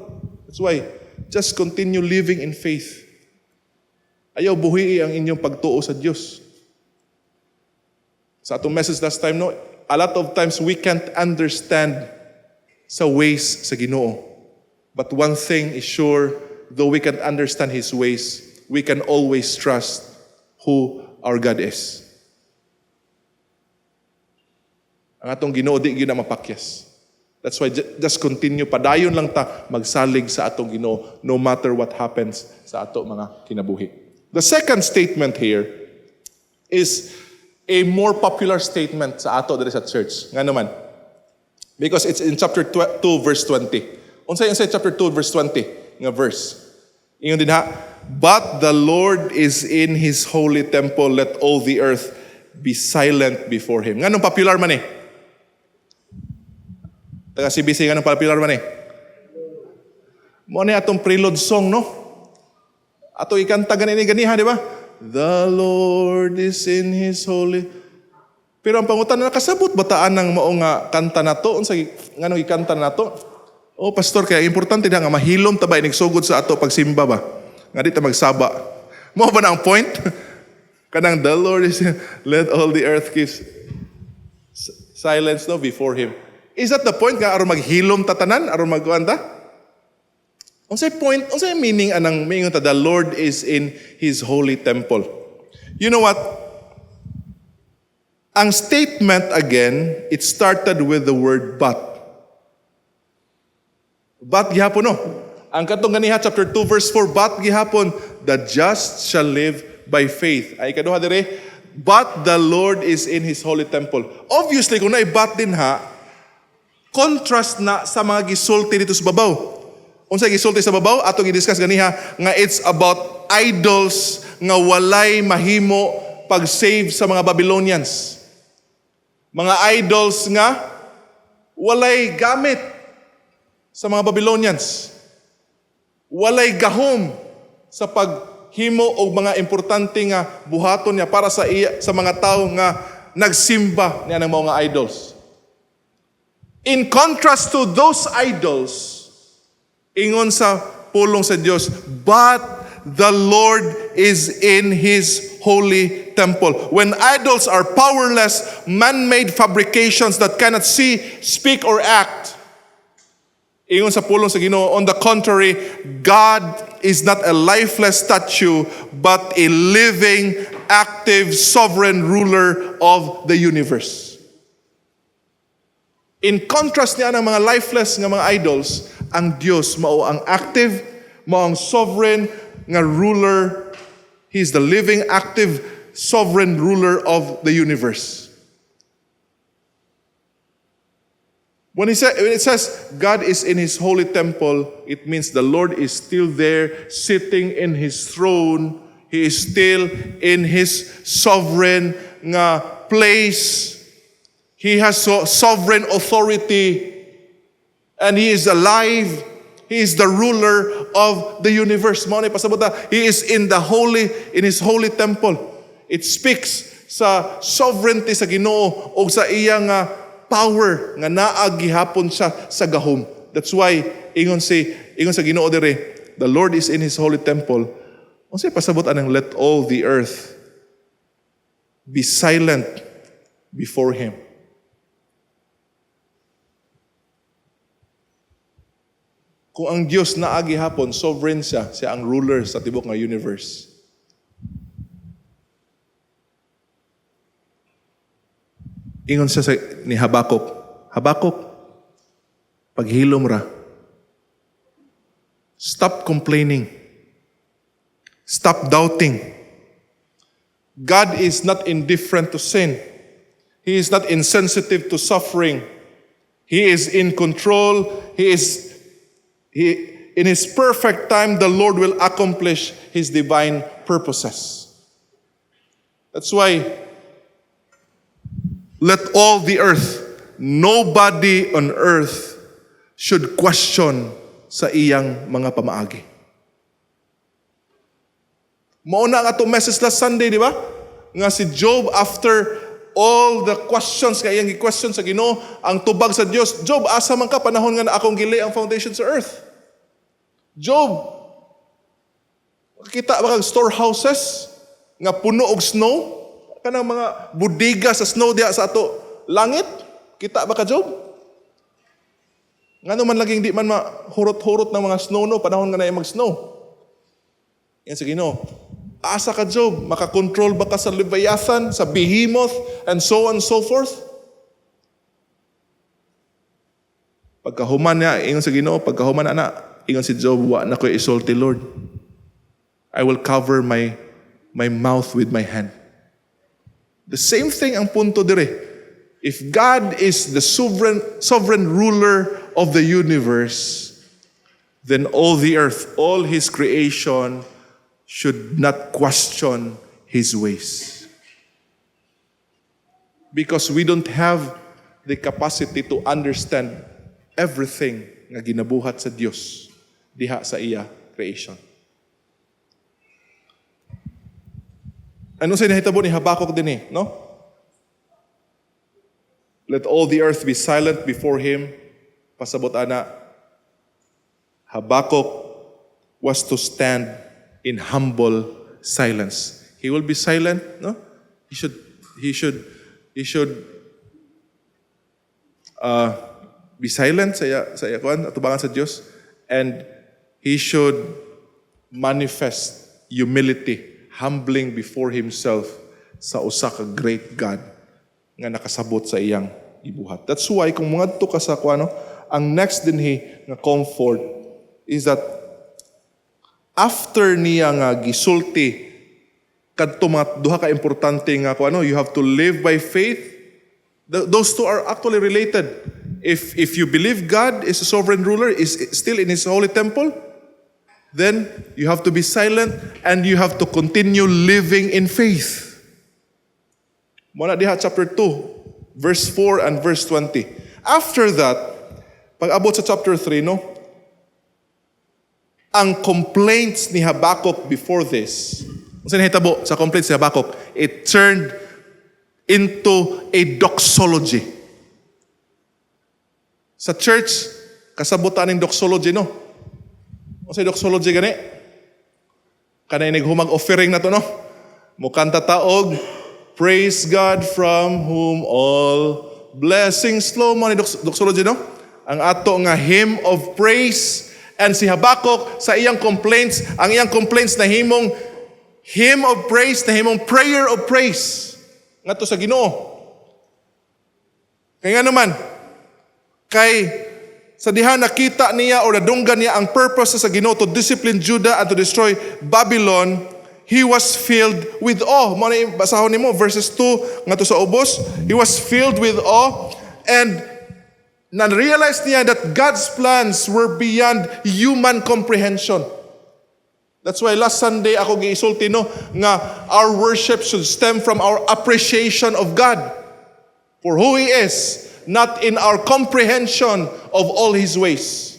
That's why, just continue living in faith. Ayaw buhi ang inyong pagtuo sa Diyos. Sa atong message last time, no, a lot of times we can't understand sa ways sa Ginoo. But one thing is sure, though we can't understand His ways, we can always trust who our God is. Ang atong Ginoo di gyud na mapakyas. That's why just continue, padayon lang ta magsalig sa atong Ginoo no matter what happens sa ato mga kinabuhi. The second statement here is a more popular statement sa ato diri sa church. Nga naman, because it's in chapter 2 verse 20. Unsay chapter 2 verse 20 nga verse. Ingon din ha, but the Lord is in His holy temple, let all the earth be silent before Him. Nganong popular man eh? Taga CBC nganong popular man eh? Mo ni atong prelude song, no? Ato ikanta ganiha, di ba? The Lord is in His holy. Pero ang pangutan na nakasabot bataan ng mao nga kanta nato, unsay nganong ikanta nato? Oh, pastor, kaya importante na nga mahilom ta ba inigsugod sa ato pagsimba ba? Nga di ta magsaba. Mo ba na ang point? Kanang the Lord is let all the earth keep silence no before Him. Is that the point nga aron maghilom tatanan aron magkuanta? Unsay point, unsay meaning anang mingon ta the Lord is in His holy temple. You know what? Ang statement again, it started with the word but. But gihapon no. Ang katong ganiha chapter 2 verse 4, but gihapon the just shall live by faith. Ay kaduha dire, but the Lord is in His holy temple. Obviously kung naay but din ha, contrast na sa mga gisulti dito sa babaw. Unsay gisulti sa babaw atong i-discuss ganiha nga it's about idols nga walay mahimo pag-save sa mga Babylonians. Mga idols nga walay gamit sa mga Babylonians. Walay gahom sa paghimo og mga importante nga buhaton niya para sa mga tao nga nagsimba niya ng mga idols. In contrast to those idols, ingon sa pulong sa Dios, but the Lord is in His holy temple. When idols are powerless, man-made fabrications that cannot see, speak, or act, ingon sa pulong sa Ginoo, on the contrary, God is not a lifeless statue, but a living, active, sovereign ruler of the universe. In contrast niya ng mga lifeless nga mga idols, ang Dios mao ang active, mao ang sovereign nga ruler. He is the living, active, sovereign ruler of the universe. When it says God is in His holy temple, it means the Lord is still there, sitting in His throne. He is still in His sovereign nga place. He has sovereign authority, and He is alive. He is the ruler of the universe. Mao ni pasabot na, He is in His holy temple. It speaks sa sovereignty sa Ginoo o sa iyang power nga naa gihapon siya sa gahom. That's why ingon sa Ginoo dire, the Lord is in His holy temple. Unsay pasabot anang let all the earth be silent before Him. Kung ang Diyos naa gihapon, sovereign siya ang ruler sa tibok nga universe. Ingon siya ni Habakuk, paghilom ra. Stop complaining. Stop doubting. God is not indifferent to sin. He is not insensitive to suffering. He is in control. He In His perfect time, the Lord will accomplish His divine purposes. That's why, let all the earth, nobody on earth should question sa iyang mga pamaagi. Mauna nga itong message last Sunday, di ba? Nga si Job, after all the questions, kaya iyang question sa Ginoo, ang tubag sa Dios, Job, asa man ka panahon nga na akong gili ang foundation sa earth? Job, makikita ba kang storehouses nga puno og snow? Kanang mga budiga sa snow diha sa ato langit? Kita ba ka, Job? Nga naman laging di man mahurot-hurot ng mga snow no, panahon nga na mag-snow. Yan sa Ginoo. Asa ka, Job? Makakontrol ba ka sa Leviathan, sa Behemoth, and so on and so forth? Pagkahuman niya, ingon sa Ginoo, pagkahuman na, ingon si Job, wa na ko'y isulti, Lord. I will cover my mouth with my hand. The same thing ang punto dire. If God is the sovereign ruler of the universe, then all the earth, all His creation should not question His ways. Because we don't have the capacity to understand everything nga ginabuhat sa Dios diha sa iya creation. Ano sa nahitabo ni Habakuk din no? Let all the earth be silent before Him. Pasabot ana, Habakuk was to stand in humble silence. He will be silent, no? He should be silent sa iya kuan atubangan sa Dios, and he should manifest humility, humbling before himself sa usa ka great God nga nakasabot sa iyang gibuhat. That's why kung mga ka sa kuano, ang next dinhi nga comfort is that after niya nga gisulti kadto mga duha ka importante nga kuano, you have to live by faith. Those two are actually related. If you believe God is a sovereign ruler, is still in His holy temple, then you have to be silent and you have to continue living in faith. Muna diha chapter 2, verse 4 and verse 20. After that, pag abot sa chapter 3, no? Ang complaints ni Habakuk before this, kasi nahitabo sa complaints ni Habakuk, it turned into a doxology. Sa church, kasabutan ng doxology, no? Kasi doxology gani, kanay naghumag offering na to, no? Mukanta taog, praise God from whom all blessings flow. Mo ni doxology, no? Ang ato nga hymn of praise. And si Habakuk sa iyang complaints, ang iyang complaints na himong hymn of praise, na himong prayer of praise. Nga to sa Ginoo. Kaya nga naman, kay sa diha nakita niya o nadunggan niya ang purpose sa Ginoo to discipline Judah and to destroy Babylon, he was filled with awe. Mo na basahon nimo verses 2 nga to sa ubos. He was filled with awe and na-realize niya that God's plans were beyond human comprehension. That's why last Sunday ako giisulti no nga our worship should stem from our appreciation of God for who He is, not in our comprehension of all His ways.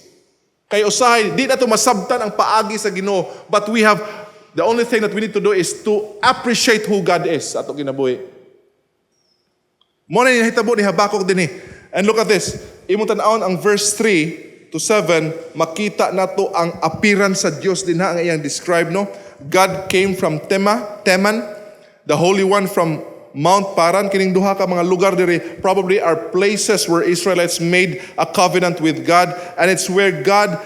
Kay usahay, di na to masabtan ang paagi sa Ginoo, but we have, the only thing that we need to do is to appreciate who God is ato kinabuhi. Mo na nahitabo ni Habakuk dinhi. And look at this. Imong tan-awon ang verse 3 to 7, makita nato ang appearance sa Dios din ang iyang describe, no? God came from Teman, the Holy One from Mount Paran. Kining duha ka mga lugar diri probably are places where Israelites made a covenant with God, and it's where God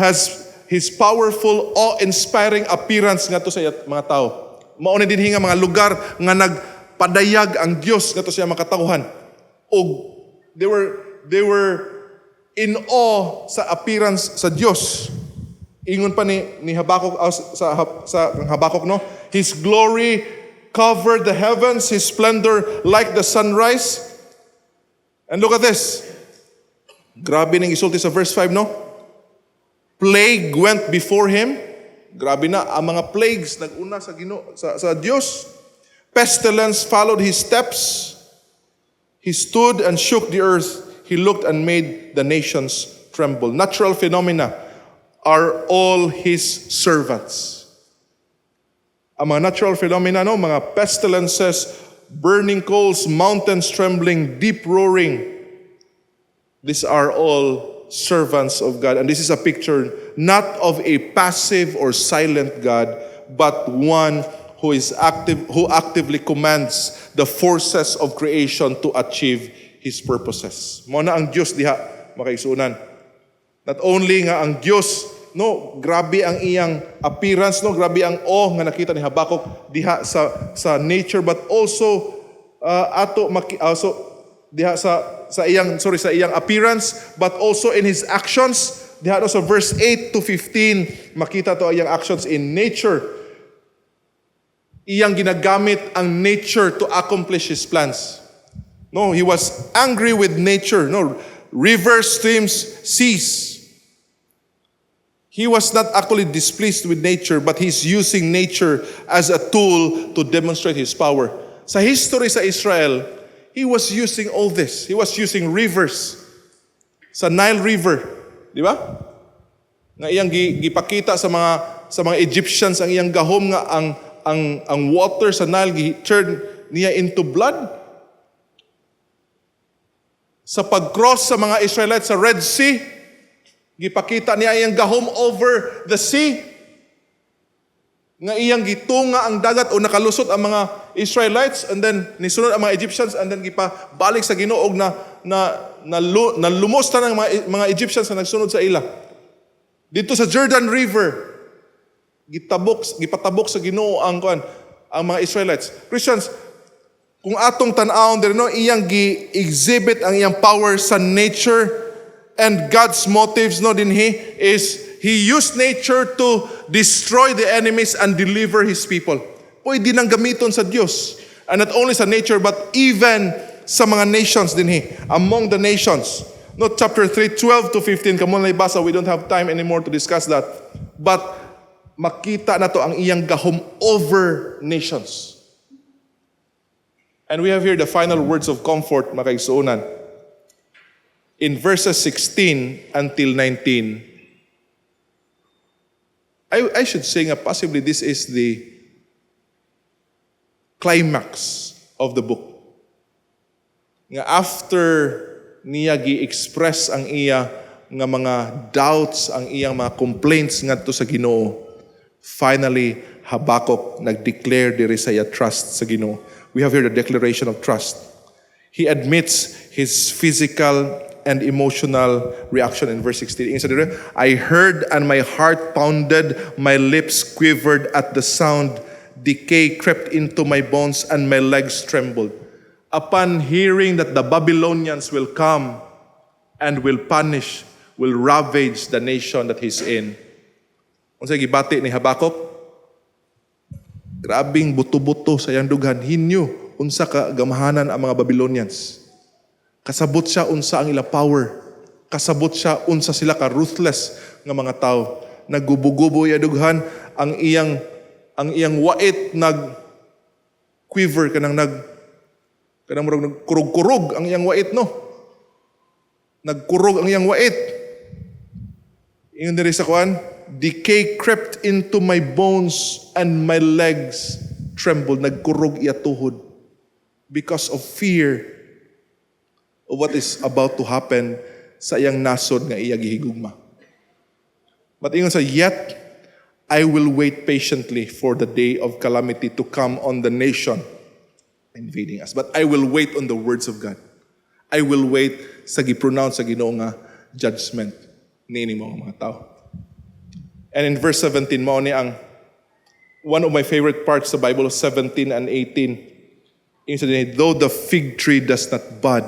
has His powerful, awe-inspiring appearance ngadto sa mga tao. Mao ni dinhi nga mga lugar nga nagpadayag ang Dios ngadto sa mga katawhan. Og they were in awe sa appearance sa Dios. Ingon pa ni Habakuk sa Habakuk, no? His glory covered the heavens, His splendor like the sunrise. And look at this. Grabe ning isulti sa verse 5, no? Plague went before him. Grabe na, ang mga plagues nag-una sa Diyos. Pestilence followed his steps. He stood and shook the earth. He looked and made the nations tremble. Natural phenomena are all his servants. Ang mga natural phenomena, mga pestilences, burning coals, mountains trembling, deep roaring, these are all servants of God. And this is a picture not of a passive or silent God, but one who actively commands the forces of creation to achieve His purposes. Mao na ang Diyos diha, makaisunan. Not only nga ang Diyos, grabe ang iyang appearance, grabe ang nga nakita ni Habakuk diha sa nature, but also diha sa iyang appearance, but also in his actions. Diha sa verse 8 to 15, makita to iyang actions in nature. Iyang ginagamit ang nature to accomplish his plans. He was angry with nature. Rivers, streams, seas. He was not actually displeased with nature, but he's using nature as a tool to demonstrate his power. Sa history sa Israel, he was using all this. He was using rivers. Sa Nile River, di ba? Nga iyang gipakita sa mga Egyptians ang iyang gahom nga ang water sa Nile gi-turn niya into blood. Sa pag-cross sa mga Israelites sa Red Sea, gipakita niya iyang gahom over the sea. Nga iyang gitunga ang dagat o nakalusot ang mga Israelites, and then nisunod ang mga Egyptians, and then gipabalik sa Ginoo na lumusta ng mga Egyptians na nagsunod sa ila. Dito sa Jordan River, gipatabok sa Ginoo ang mga Israelites. Christians, kung atong tan-awon diri iyang gi-exhibit ang iyang power sa nature. And God's motives He used nature to destroy the enemies and deliver His people. Pwede nang gamiton sa Diyos. And not only sa nature, but even sa mga nations among the nations. Chapter 3, 12 to 15, kamo na ibasa, we don't have time anymore to discuss that. But makita na to ang iyang gahom over nations. And we have here the final words of comfort, makaigsuunan. In verses 16 until 19, I should say possibly this is the climax of the book. Nga after niya gi-express ang iya nga mga doubts, ang iyang mga complaints ngadto sa Ginoo, finally Habakuk nag-declare diri sa iya trust sa Ginoo. We have here the declaration of trust. He admits his physical and emotional reaction in verse 16. I heard and my heart pounded, my lips quivered at the sound, decay crept into my bones and my legs trembled. Upon hearing that the Babylonians will come and will ravage the nation that he's in. Unsay gibati ni Habakuk? Grabing buto-buto sa iyang dughan. He knew unsa ka gamahanan ang mga Babylonians. Kasabot siya unsa ang ilang power. Kasabot siya unsa sila ka ruthless nga mga tao. Naggubo-gubo ya dughan ang iyang wait quiver kanang nagkurog-kurog ang iyang wait Nagkurog ang iyang wait. Ingon diri sa kuan, decay crept into my bones and my legs trembled. Nagkurog iya tuhod because of fear of what is about to happen sa iyang nasod nga iya gihigugma. But ingon sa, yet I will wait patiently for the day of calamity to come on the nation invading us. But I will wait on the words of God. I will wait sa gipronounce sa Ginoo nga judgment nini mga tao. And in verse 17, mao ni ang one of my favorite parts sa Bible, 17 and 18. Though the fig tree does not bud,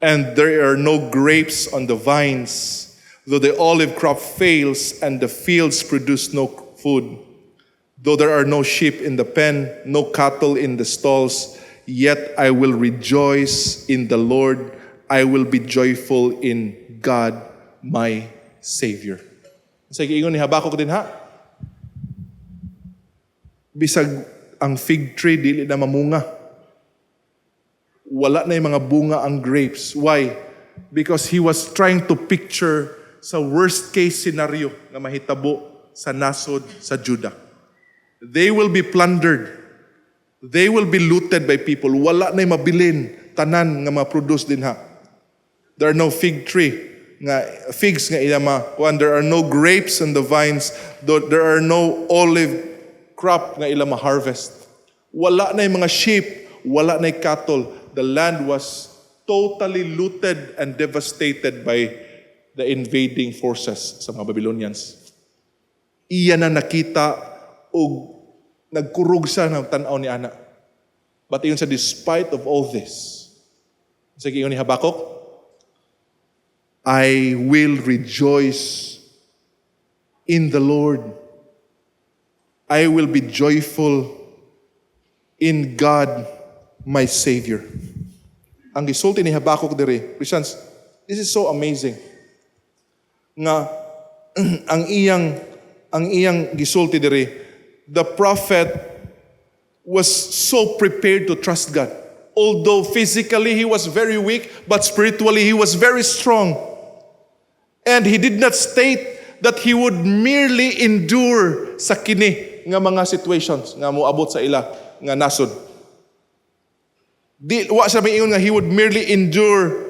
and there are no grapes on the vines, though the olive crop fails and the fields produce no food, though there are no sheep in the pen, no cattle in the stalls, yet I will rejoice in the Lord. I will be joyful in God, my Savior. Sa giingon ni Habakuk din ha, bisag ang fig tree dili na mamunga, wala na yung mga bunga ang grapes. Why? Because he was trying to picture sa worst case scenario na mahitabo sa nasod sa Judah. They will be plundered. They will be looted by people. Wala na yung mabilin, tanan nga ma-produce din ha. There are no fig tree nga figs nga ilama. There are no grapes on the vines. There are no olive crop nga ilama harvest. Wala na yung mga sheep. Wala na yung cattle. The land was totally looted and devastated by the invading forces sa mga Babylonians. Iya na nakita o nagkurog sa ng tanaw ni Ana. But yun sa despite of all this, sa giingon ni Habakuk, I will rejoice in the Lord. I will be joyful in God, my Savior. Ang gisulti ni Habakuk diri, Christians, this is so amazing. Nga ang iyang gisulti diri, the prophet was so prepared to trust God. Although physically he was very weak, but spiritually he was very strong. And he did not state that he would merely endure sa kini nga mga situations nga moabot sa ila nga nasod. Wa siya maingon nga he would merely endure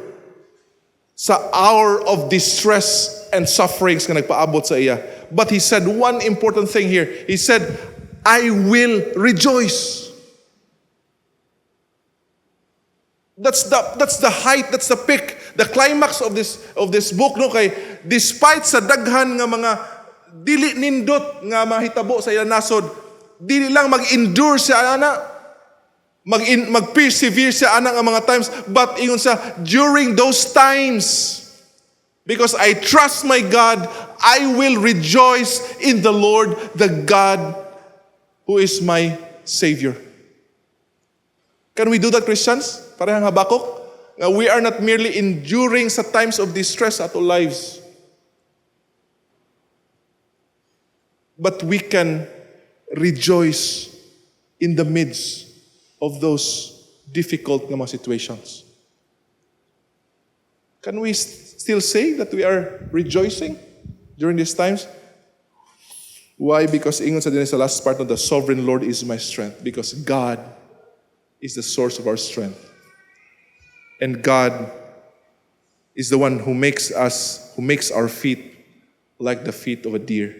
sa hour of distress and sufferings nga nagpaabot sa iya. But he said one important thing here. He said, I will rejoice. That's the height, that's the peak, the climax of this book, no, kay despite sa daghan nga mga dili nindot nga mahitabo sa iyang nasod, dili lang mag-endure siya ana, mag-persevere siya ana nga mga times, but ingon sa during those times, because I trust my God, I will rejoice in the Lord, the God who is my Savior. Can we do that, Christians? Parehang Habakuk? We are not merely enduring sa times of distress at our lives, but we can rejoice in the midst of those difficult nga mga situations. Can we still say that we are rejoicing during these times? Why? Because ingon sa din sa last part of the sovereign Lord is my strength. Because God is the source of our strength. And God is the one who makes our feet like the feet of a deer.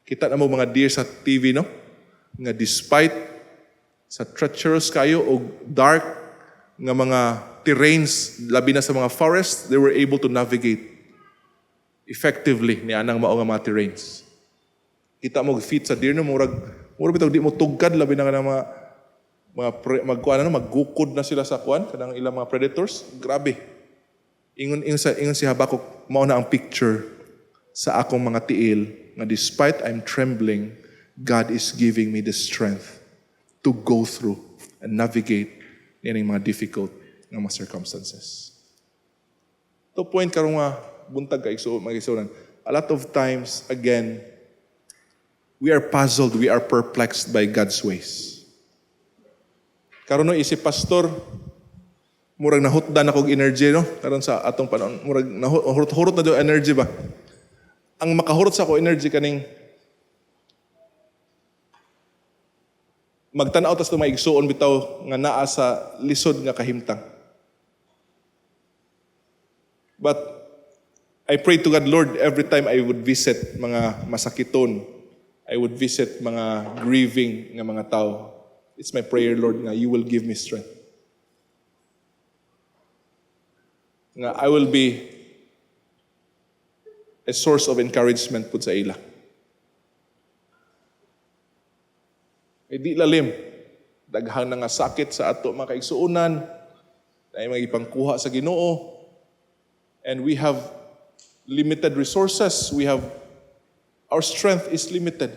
Kita na mo mga deer sa TV, no? Nga despite sa treacherous kayo o dark nga mga terrains, labi na sa mga forests, they were able to navigate effectively ni anang mao nga mga terrains. Kita mo feet sa deer, no? Murag bitaw di mo tugkad, labi na nga mga maggukod na sila sa kuan kanang ilang mga predators. Grabe. Ingon si Habakuk, mao na ang picture sa akong mga tiil nga despite I'm trembling, God is giving me the strength to go through and navigate ining mga difficult nga mga circumstances. To point karong nga buntag kay mag-isunan. A lot of times again we are puzzled, we are perplexed by God's ways. Karon no isip pastor, murag nahutdan akong energy, no? Karon sa atong panahon, murag nahurot na do energy ba? Ang makahurot sa ako energy kaning magtan-aw tas maigsuon bitaw nga naa sa lisod nga kahimtang. But I pray to God, Lord, every time I would visit mga masakiton, I would visit mga grieving nga mga tao. It's my prayer, Lord, nga you will give me strength. Nga I will be a source of encouragement pud sa ila. Di lalim. Daghang na nga sakit sa ato mga kaigsuunan, na mga ipangkuha sa Ginoo. And we have limited resources. Our strength is limited,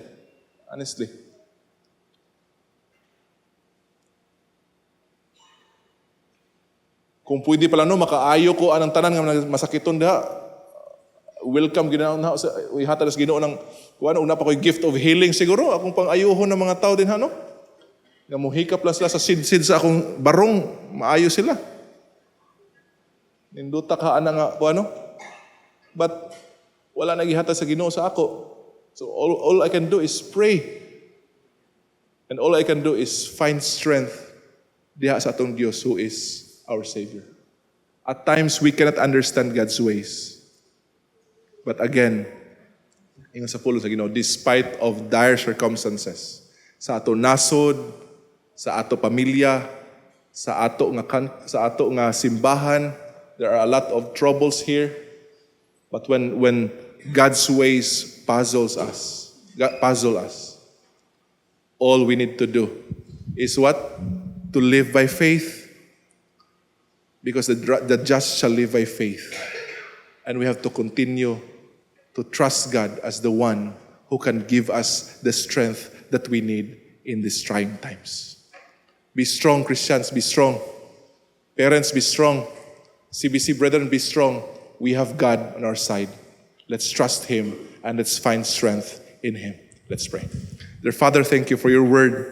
honestly. Kung pwede pala no, makaayo ko anang tanan nga masakiton da, welcome ginaon na sa ihata nas Ginoo ng kuan una pa ko'y gift of healing siguro akong pang-ayuhon ng mga tao din ha no. Nga mohikap lang sila sa sid-sid sa akong barong, maayo sila. Ninduta ka ana nga kuan no. But wala nagihata sa Ginoo sa ako. So all I can do is pray. And all I can do is find strength diha sa atong Dios who is our Savior. At times we cannot understand God's ways. But again, ingon sa pulo sa Ginoo, despite of dire circumstances, sa ato nasod, sa ato pamilya, sa ato nga simbahan, there are a lot of troubles here. But when God's ways puzzle us, all we need to do is what? To live by faith. Because the just shall live by faith. And we have to continue to trust God as the one who can give us the strength that we need in these trying times. Be strong, Christians, be strong. Parents, be strong. CBC brethren, be strong. We have God on our side. Let's trust Him and let's find strength in Him. Let's pray. Dear Father, thank you for your word.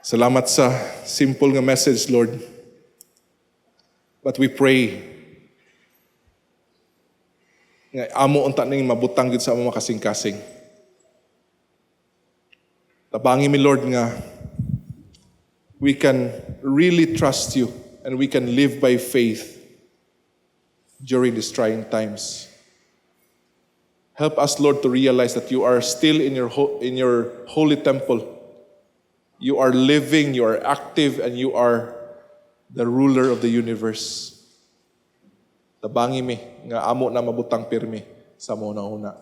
Salamat sa simple nga message, Lord. But we pray nga amo unta ning mabutang gid sa among makasing-kasing. Tabangi mi Lord nga we can really trust you and we can live by faith during these trying times. Help us, Lord, to realize that you are still in your holy temple. You are living, you are active, and you are the ruler of the universe. Tabangi mi nga amo na mabutang pirmi sa una.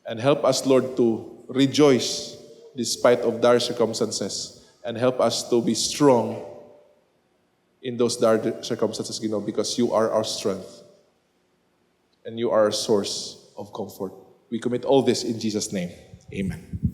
And help us, Lord, to rejoice despite of dire circumstances. And help us to be strong in those dire circumstances, Ginoo, because you are our strength. And you are our source of comfort. We commit all this in Jesus' name. Amen.